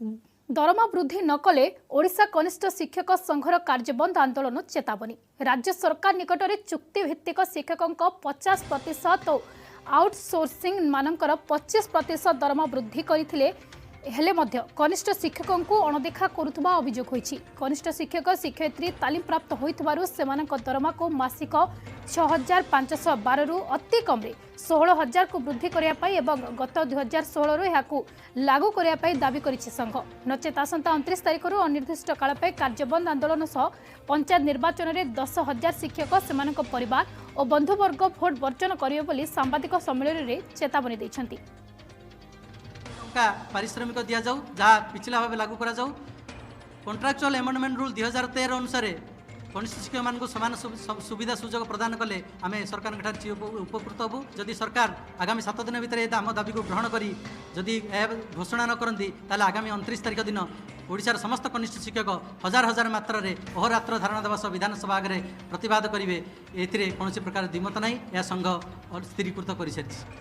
दरमा वृद्धि न कले ओडिशा कनिष्ठ शिक्षक संघर कार्यबंद आंदोलन चेतावनी। राज्य सरकार निकट में चुक्तिभित्तिक शिक्षकों 50% और आउटसोर्सिंग मानकर 25% दरमा वृद्धि करथिले हेले मध्य कनिष्ठ शिक्षकों को अणदेखा करुवा अभियोग होईछि। कनिष्ठ शिक्षक शिक्षयित्री तालीम प्राप्त होइथिबारु सेमानक दरमा को मासिक 6512 रु अति कम 16,000 को वृद्धि करिया पाई एवं गत 2016 रु याकू लागू करिया पाई दाबी करिछि संघ। नचेत आसंता 29 तारिख रु अनिर्दिष्ट काल पाई कार्यबंद आंदोलन सह पंचायत निर्वाचन में 10,000 शिक्षक सेमानक परिवार और बंधुवर्ग भोट वर्जन करिवे बोली सांबादिक सम्मेलन में चेतावनी दैछन्ति। पारिश्रमिक दि जाऊ जहाँ पिछला भाव लागू करा जाऊ। कॉन्ट्रैक्चुअल एमेंडमेंट रूल 2013 अनुसार कनिष्ठ शिक्षक मान सामान सुविधा सुजोग प्रदान कले आम सरकार उपकृत हबू। जदि सरकार आगामी 7 दिन भितर आम दाबी को ग्रहण करी जदि घोषणा न करती ताले आगामी 29 तारिख दिन ओडिशार समस्त कनिष्ठ शिक्षक हजार हजार मात्रा रे अहोरात्र धारणा देवा सह विधानसभा आगे प्रतिवाद करेंगे। एथिरे कौन प्रकार द्विमत नहीं, यह संघ स्थिरीकृत कर सारी।